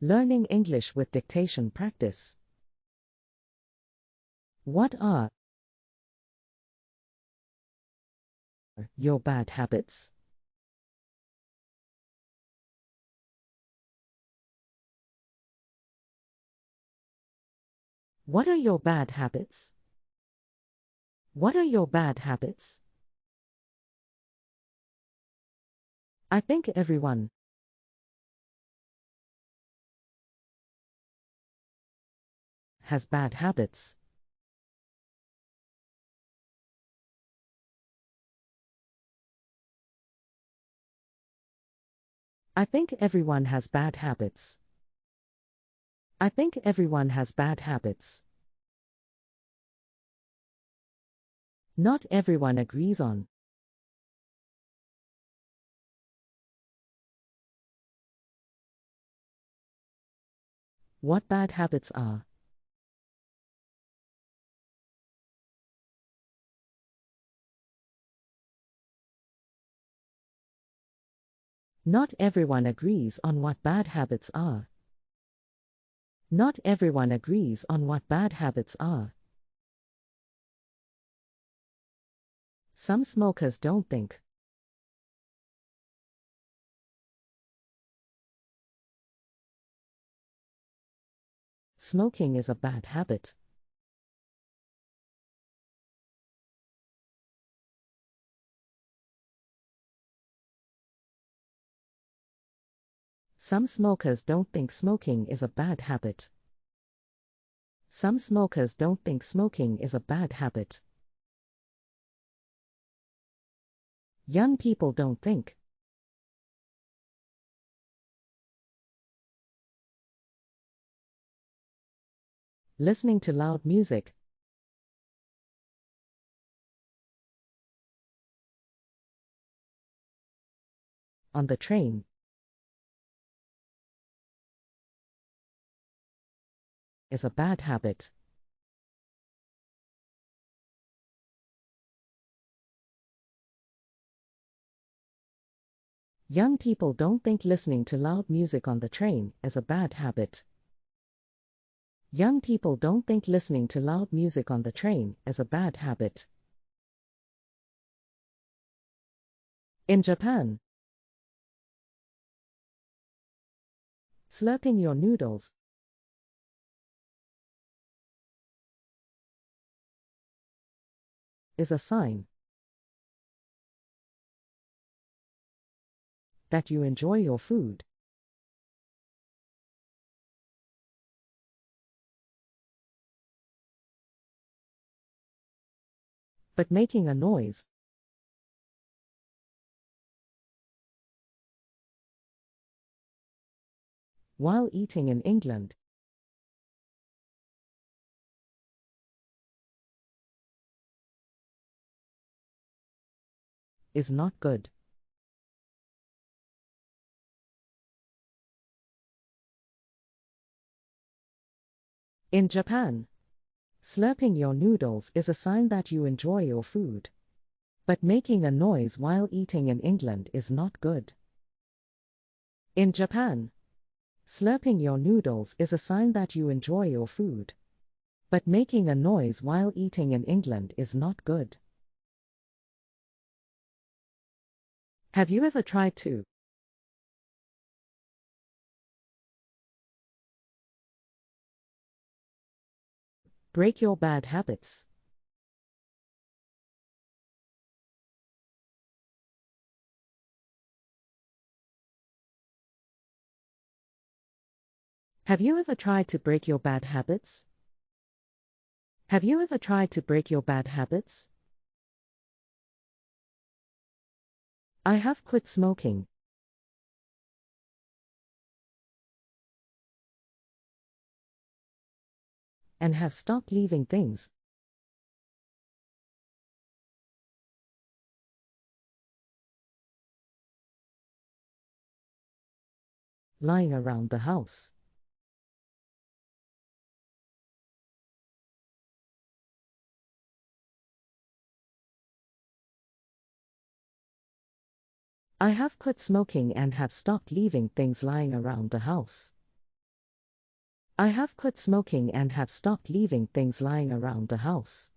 Learning English with dictation practice. What are your bad habits? What are your bad habits? What are your bad habits? I think everyone has bad habits. I think everyone has bad habits. I think everyone has bad habits. Not everyone agrees on. What bad habits are. Not everyone agrees on what bad habits are. Not everyone agrees on what bad habits are. Some smokers don't think. Smoking is a bad habit. Some smokers don't think smoking is a bad habit. Some smokers don't think smoking is a bad habit. Young people don't think. Listening to loud music. On the train. Is a bad habit. Young people don't think listening to loud music on the train is a bad habit. Young people don't think listening to loud music on the train is a bad habit. In Japan, slurping your noodles is a sign that you enjoy your food. But making a noise while eating in England is not good. In Japan, slurping your noodles is a sign that you enjoy your food. But making a noise while eating in England is not good. In Japan, slurping your noodles is a sign that you enjoy your food. But making a noise while eating in England is not good. Have you ever tried to break your bad habits? Have you ever tried to break your bad habits? Have you ever tried to break your bad habits? I have quit smoking. And have stopped leaving things lying around the house. I have quit smoking and have stopped leaving things lying around the house. I have quit smoking and have stopped leaving things lying around the house.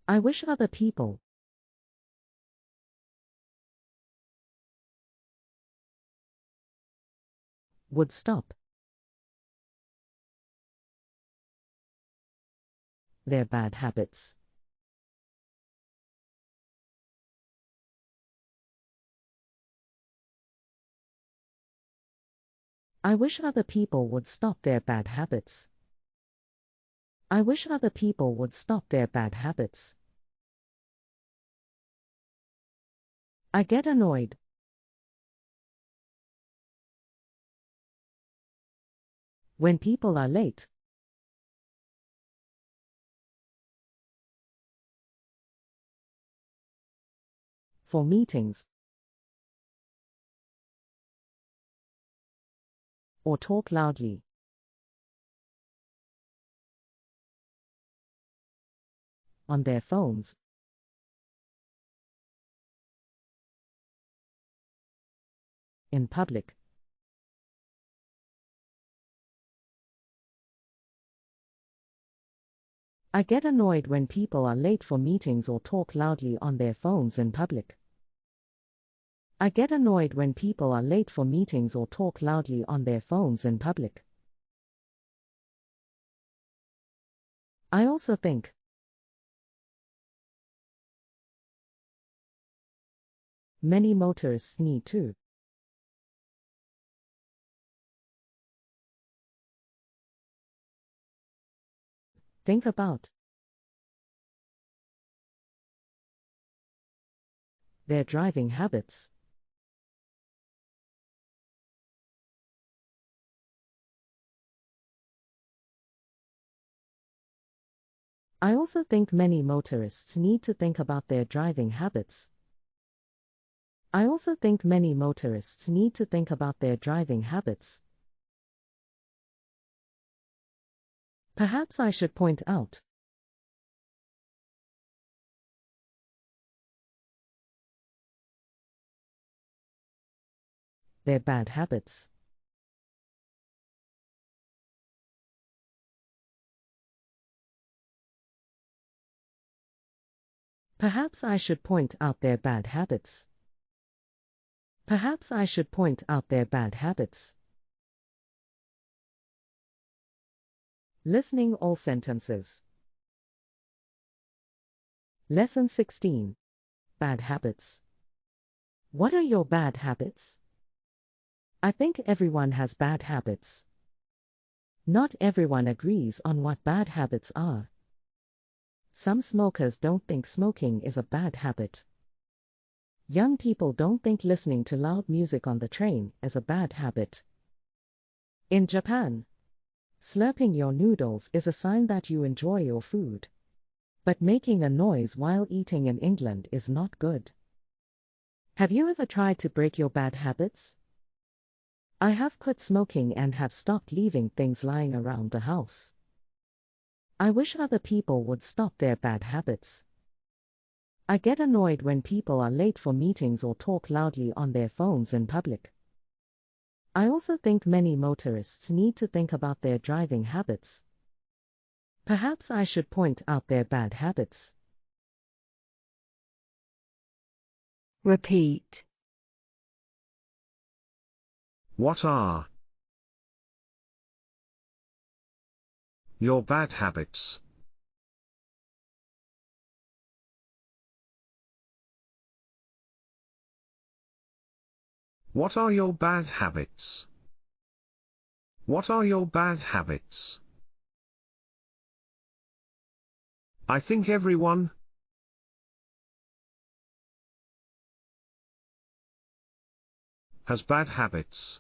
I wish other people would stop their bad habits. I wish other people would stop their bad habits. I wish other people would stop their bad habits. I get annoyed when people are late for meetings or talk loudly on their phones. In public. I get annoyed when people are late for meetings or talk loudly on their phones in public. I get annoyed when people are late for meetings or talk loudly on their phones in public. I also think many motorists need to think about their driving habits. I also think many motorists need to think about their driving habits. I also think many motorists need to think about their driving habits. Perhaps I should point out their bad habits. Perhaps I should point out their bad habits. Perhaps I should point out their bad habits. Listening all sentences. Lesson 16. Bad habits. What are your bad habits? I think everyone has bad habits. Not everyone agrees on what bad habits are. Some smokers don't think smoking is a bad habit. Young people don't think listening to loud music on the train is a bad habit. In Japan, slurping your noodles is a sign that you enjoy your food. But making a noise while eating in England is not good. Have you ever tried to break your bad habits? I have quit smoking and have stopped leaving things lying around the house. I wish other people would stop their bad habits. I get annoyed when people are late for meetings or talk loudly on their phones in public. I also think many motorists need to think about their driving habits. Perhaps I should point out their bad habits. Repeat. What are your bad habits? What are your bad habits? What are your bad habits? I think everyone has bad habits.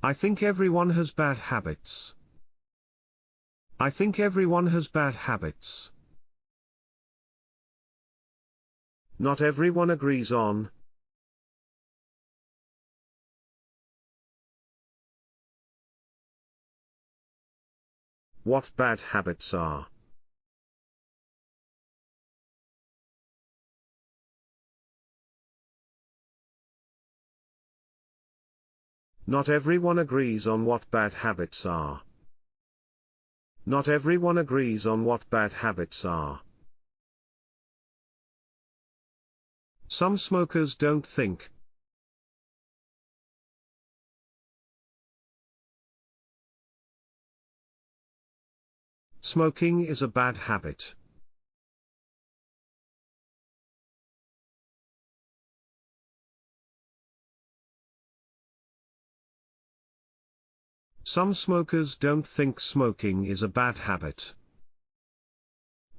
I think everyone has bad habits. I think everyone has bad habits. Not everyone agrees on what bad habits are. Not everyone agrees on what bad habits are. Not everyone agrees on what bad habits are. Some smokers don't think. Smoking is a bad habit. Some smokers don't think smoking is a bad habit.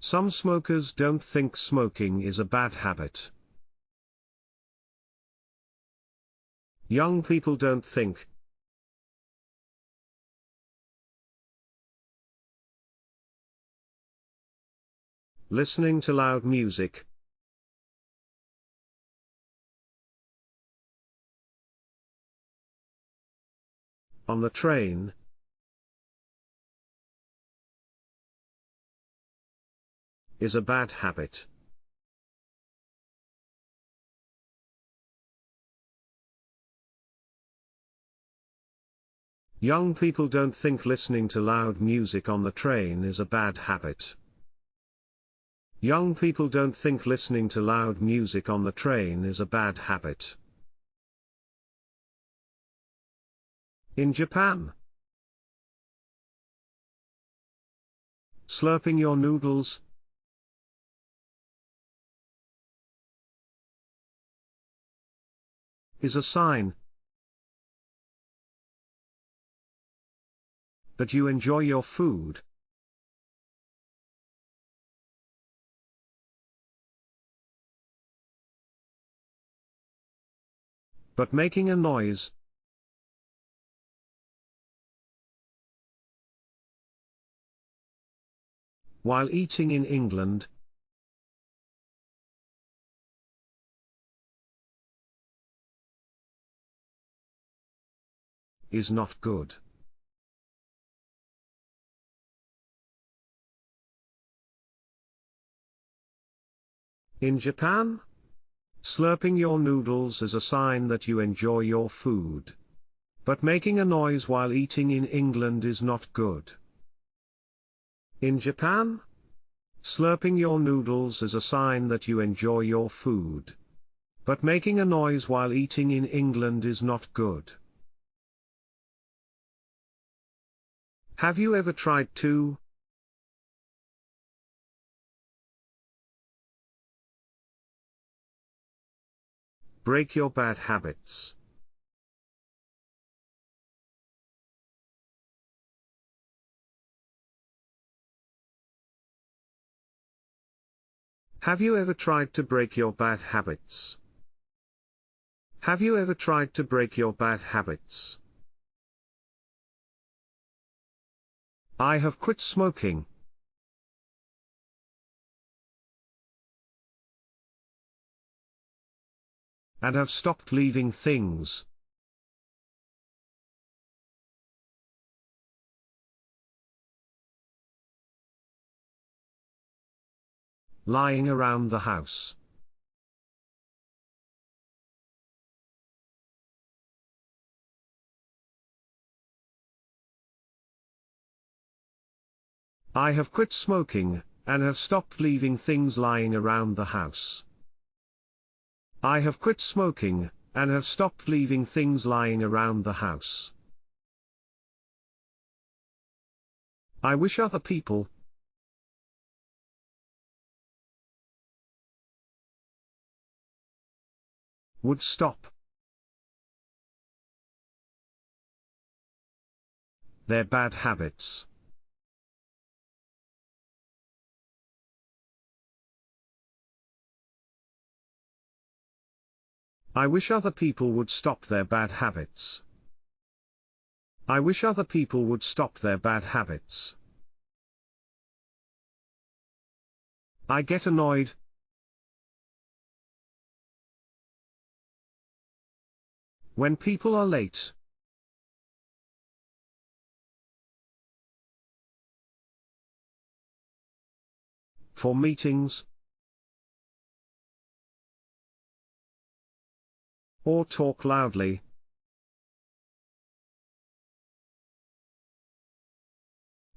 Some smokers don't think smoking is a bad habit. Young people don't think. Listening to loud music. On the train. Is a bad habit. Young people don't think listening to loud music on the train is a bad habit. Young people don't think listening to loud music on the train is a bad habit. In Japan. Slurping your noodles. Is a sign that you enjoy your food. But making a noise while eating in England is not good. In Japan, slurping your noodles is a sign that you enjoy your food. But making a noise while eating in England is not good. In Japan, slurping your noodles is a sign that you enjoy your food. But making a noise while eating in England is not good. Have you ever tried to break your bad habits? Have you ever tried to break your bad habits? Have you ever tried to break your bad habits? I have quit smoking. And have stopped leaving things lying around the house. I have quit smoking, and have stopped leaving things lying around the house. I have quit smoking, and have stopped leaving things lying around the house. I wish other people would stop their bad habits. I wish other people would stop their bad habits. I wish other people would stop their bad habits. I get annoyed when people are late. For meetings or talk loudly.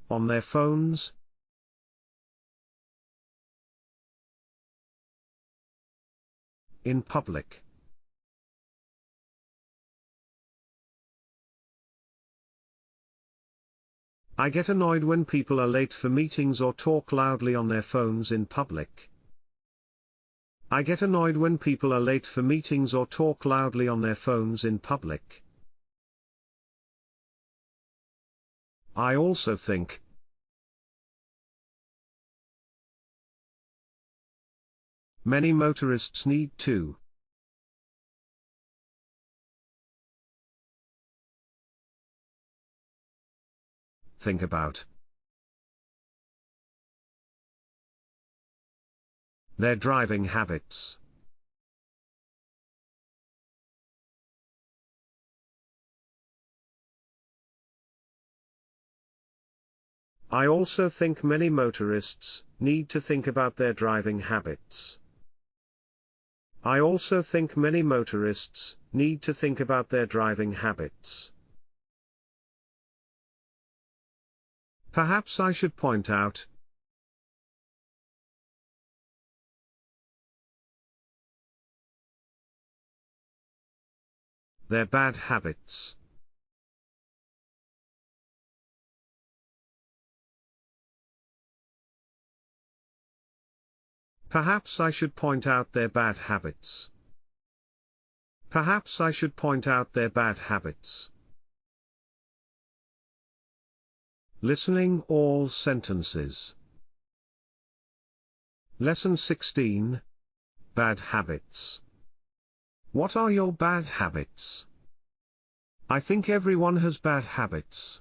on their phones? In public. I get annoyed when people are late for meetings or talk loudly on their phones in public. I get annoyed when people are late for meetings or talk loudly on their phones in public. I also think. Many motorists need to. Think about. Their driving habits. I also think many motorists need to think about their driving habits. I also think many motorists need to think about their driving habits. Perhaps I should point out. Their bad habits. Perhaps I should point out their bad habits. Perhaps I should point out their bad habits. Listening all sentences. Lesson 16. Bad habits. What are your bad habits? I think everyone has bad habits.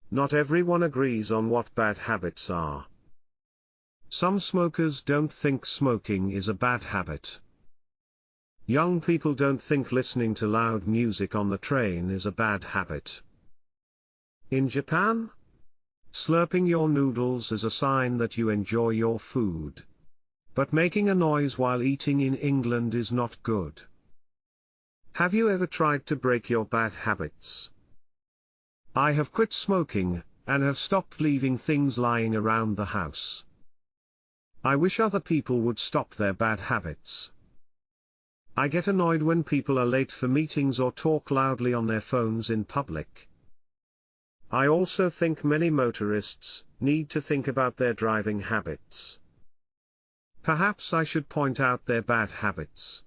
Not everyone agrees on what bad habits are. Some smokers don't think smoking is a bad habit. Young people don't think listening to loud music on the train is a bad habit. In Japan, slurping your noodles is a sign that you enjoy your food. But making a noise while eating in England is not good. Have you ever tried to break your bad habits? I have quit smoking, and have stopped leaving things lying around the house. I wish other people would stop their bad habits. I get annoyed when people are late for meetings or talk loudly on their phones in public. I also think many motorists need to think about their driving habits. Perhaps I should point out their bad habits.